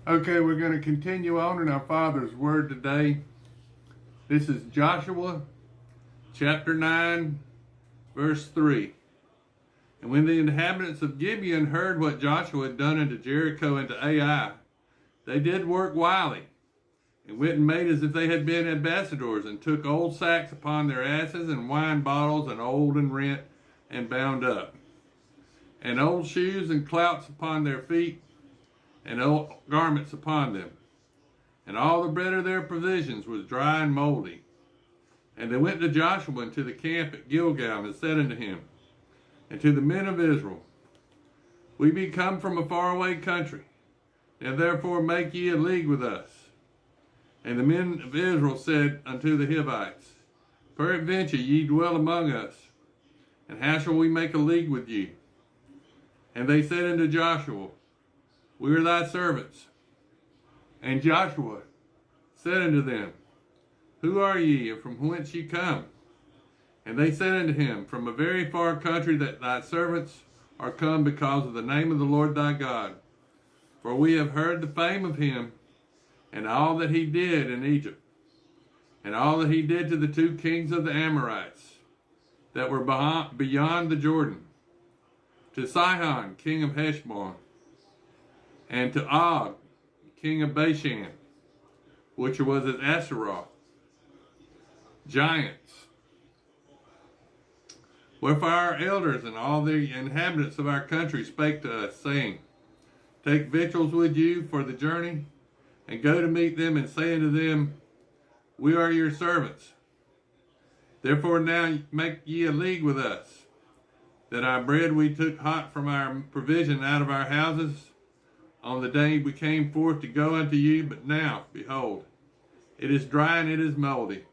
Okay, we're going to continue on in our Father's Word today. This is Joshua chapter 9, verse 3. And when the inhabitants of Gibeon heard what Joshua had done unto Jericho and to Ai, they did work wily, and went and made as if they had been ambassadors, and took old sacks upon their asses, and wine bottles, and old and rent, and bound up, and old shoes and clouts upon their feet, and old garments upon them. And all the bread of their provisions was dry and moldy. And they went to Joshua into the camp at Gilgal, and said unto him, and to the men of Israel, We be come from a faraway country, and therefore make ye a league with us. And the men of Israel said unto the Hivites, Peradventure ye dwell among us, and how shall we make a league with you? And they said unto Joshua, We are thy servants. And Joshua said unto them, Who are ye, and from whence ye come? And they said unto him, From a very far country that thy servants are come because of the name of the Lord thy God. For we have heard the fame of him, and all that he did in Egypt, and all that he did to the two kings of the Amorites that were beyond the Jordan, to Sihon, king of Heshbon, and to Og, king of Bashan, which was at Asaroth, giants. Wherefore our elders and all the inhabitants of our country spake to us, saying, Take victuals with you for the journey, and go to meet them, and say unto them, We are your servants. Therefore now make ye a league with us, that our bread we took hot from our provision out of our houses on the day we came forth to go unto you, but now, behold, it is dry and it is moldy.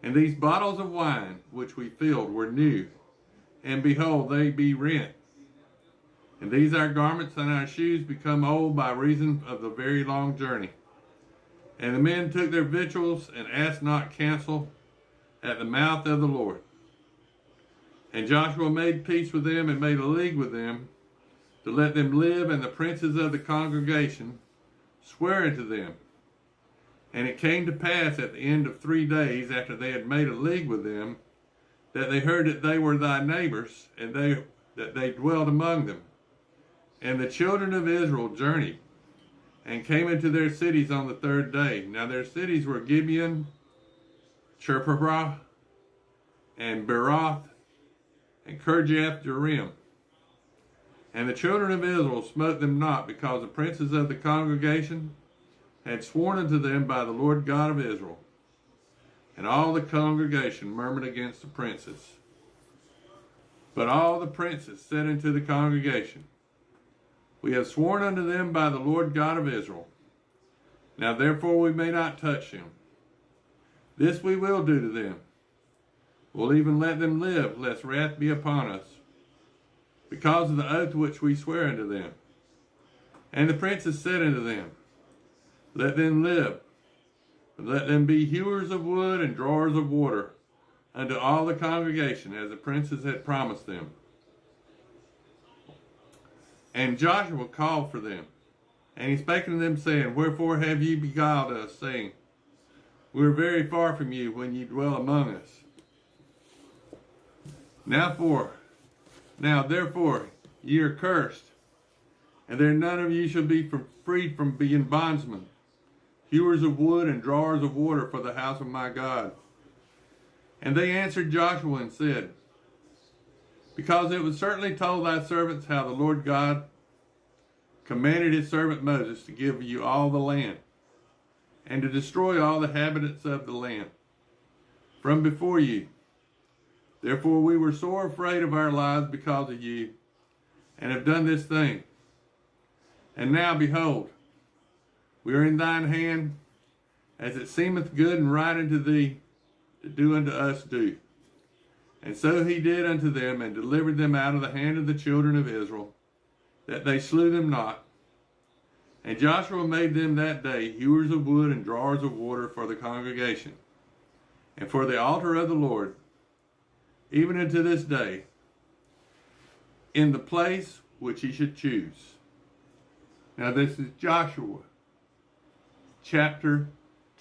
And these bottles of wine which we filled were new, and behold, they be rent. And these our garments and our shoes become old by reason of the very long journey. And the men took their victuals, and asked not counsel at the mouth of the Lord. And Joshua made peace with them, and made a league with them, to let them live, and the princes of the congregation swear unto them. And it came to pass at the end of 3 days, after they had made a league with them, that they heard that they were thy neighbors, and that they dwelled among them. And the children of Israel journeyed, and came into their cities on the 3rd day. Now their cities were Gibeon, Cherparah, and Beeroth, and Kirjath Jearim. And the children of Israel smote them not, because the princes of the congregation had sworn unto them by the Lord God of Israel. And all the congregation murmured against the princes. But all the princes said unto the congregation, We have sworn unto them by the Lord God of Israel. Now therefore we may not touch them. This we will do to them. We'll even let them live, lest wrath be upon us, because of the oath which we swear unto them. And the princes said unto them, Let them live, but let them be hewers of wood and drawers of water unto all the congregation, as the princes had promised them. And Joshua called for them, and he spake unto them, saying, Wherefore have ye beguiled us, saying, We are very far from you when ye dwell among us? Now therefore ye are cursed, and there none of you shall be freed from being bondsmen, hewers of wood and drawers of water for the house of my God. And they answered Joshua and said, Because it was certainly told thy servants how the Lord God commanded his servant Moses to give you all the land, and to destroy all the inhabitants of the land from before you. Therefore we were sore afraid of our lives because of you, and have done this thing. And now, behold, we are in thine hand, as it seemeth good and right unto thee to do unto us due. And so he did unto them, and delivered them out of the hand of the children of Israel, that they slew them not. And Joshua made them that day hewers of wood and drawers of water for the congregation, and for the altar of the Lord, even unto this day, in the place which he should choose. Now this is Joshua chapter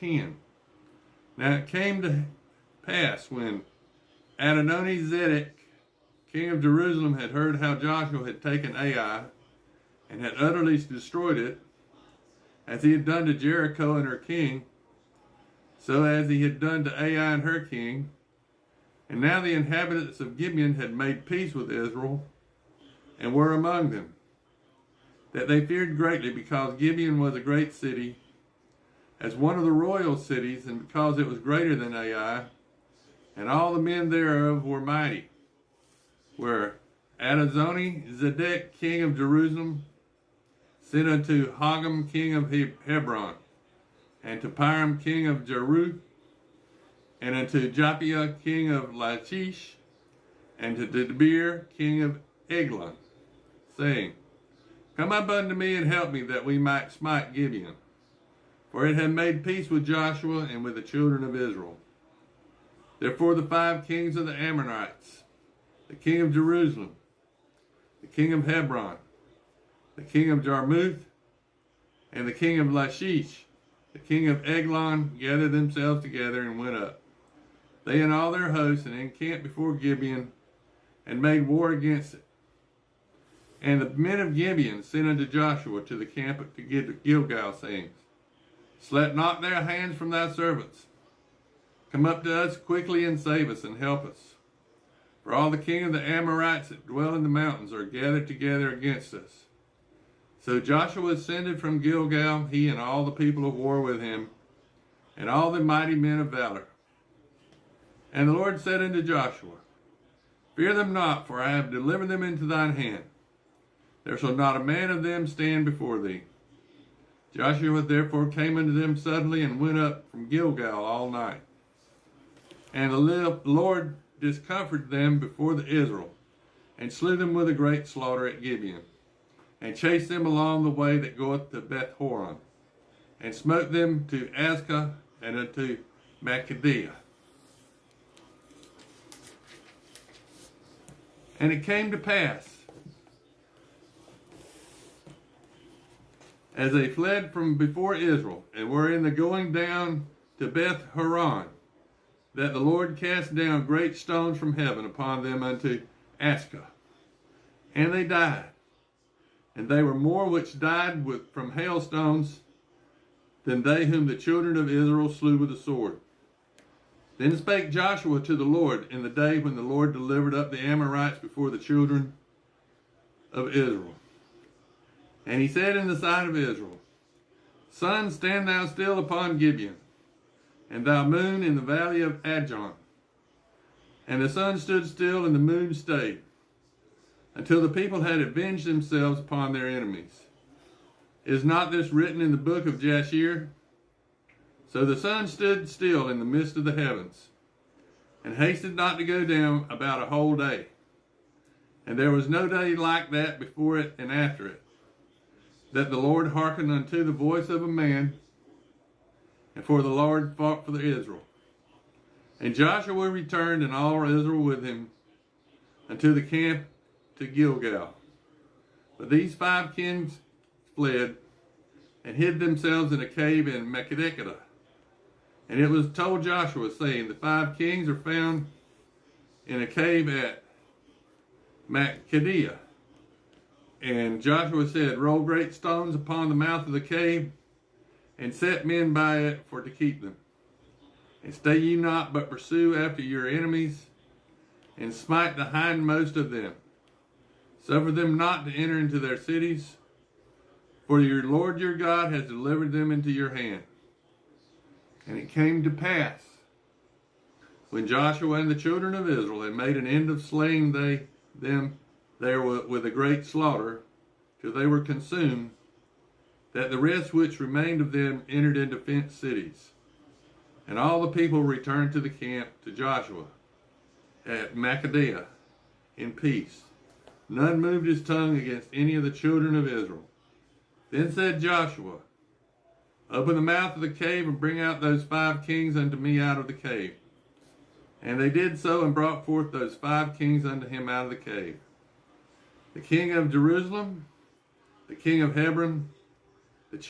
10. Now it came to pass when Adoni-Zedek, king of Jerusalem, had heard how Joshua had taken Ai and had utterly destroyed it, as he had done to Jericho and her king, so as he had done to Ai and her king. And now the inhabitants of Gibeon had made peace with Israel and were among them, that they feared greatly, because Gibeon was a great city, as one of the royal cities, and because it was greater than Ai, and all the men thereof were mighty. Where Adoni-Zedek, king of Jerusalem, sent unto Hagam, king of Hebron, and to Piram, king of Jeruth, and unto Japhia, king of Lachish, and to Debir, king of Eglon, saying, Come up unto me and help me, that we might smite Gibeon. For it had made peace with Joshua and with the children of Israel. Therefore the 5 kings of the Ammonites, the king of Jerusalem, the king of Hebron, the king of Jarmuth, and the king of Lachish, the king of Eglon, gathered themselves together and went up, they and all their hosts, and encamped before Gibeon, and made war against it. And the men of Gibeon sent unto Joshua to the camp at Gilgal, saying, Let not their hands from thy servants. Come up to us quickly and save us and help us. For all the king of the Amorites that dwell in the mountains are gathered together against us. So Joshua ascended from Gilgal, he and all the people of war with him, and all the mighty men of valor. And the Lord said unto Joshua, Fear them not, for I have delivered them into thine hand. There shall not a man of them stand before thee. Joshua therefore came unto them suddenly, and went up from Gilgal all night. And the Lord discomfited them before the Israel, and slew them with a great slaughter at Gibeon, and chased them along the way that goeth to Beth-horon, and smote them to Azekah and unto Makkedah. And it came to pass, as they fled from before Israel, and were in the going down to Beth-horon, that the Lord cast down great stones from heaven upon them unto Azekah. And they died. And they were more which died from hailstones than they whom the children of Israel slew with the sword. Then spake Joshua to the Lord in the day when the Lord delivered up the Amorites before the children of Israel. And he said in the sight of Israel, Sun, stand thou still upon Gibeon, and thou moon in the valley of Ajalon. And the sun stood still, and the moon stayed, until the people had avenged themselves upon their enemies. Is not this written in the book of Jasher? So the sun stood still in the midst of the heavens, and hasted not to go down about a whole day. And there was no day like that before it and after it, that the Lord hearkened unto the voice of a man, and for the Lord fought for Israel. And Joshua returned, and all Israel with him, unto the camp to Gilgal. But these 5 kings fled, and hid themselves in a cave in Makkedah. And it was told Joshua, saying, The 5 kings are found in a cave at Makkedah. And Joshua said, Roll great stones upon the mouth of the cave, and set men by it for to keep them. And stay ye not, but pursue after your enemies, and smite the hindmost of them. Suffer them not to enter into their cities, for your Lord your God has delivered them into your hand. And it came to pass, when Joshua and the children of Israel had made an end of slaying them there with a great slaughter, till they were consumed, that the rest which remained of them entered into fenced cities. And all the people returned to the camp to Joshua at Makkedah in peace. None moved his tongue against any of the children of Israel. Then said Joshua, Open the mouth of the cave, and bring out those 5 kings unto me out of the cave. And they did so, and brought forth those 5 kings unto him out of the cave. The king of Jerusalem, the king of Hebron, The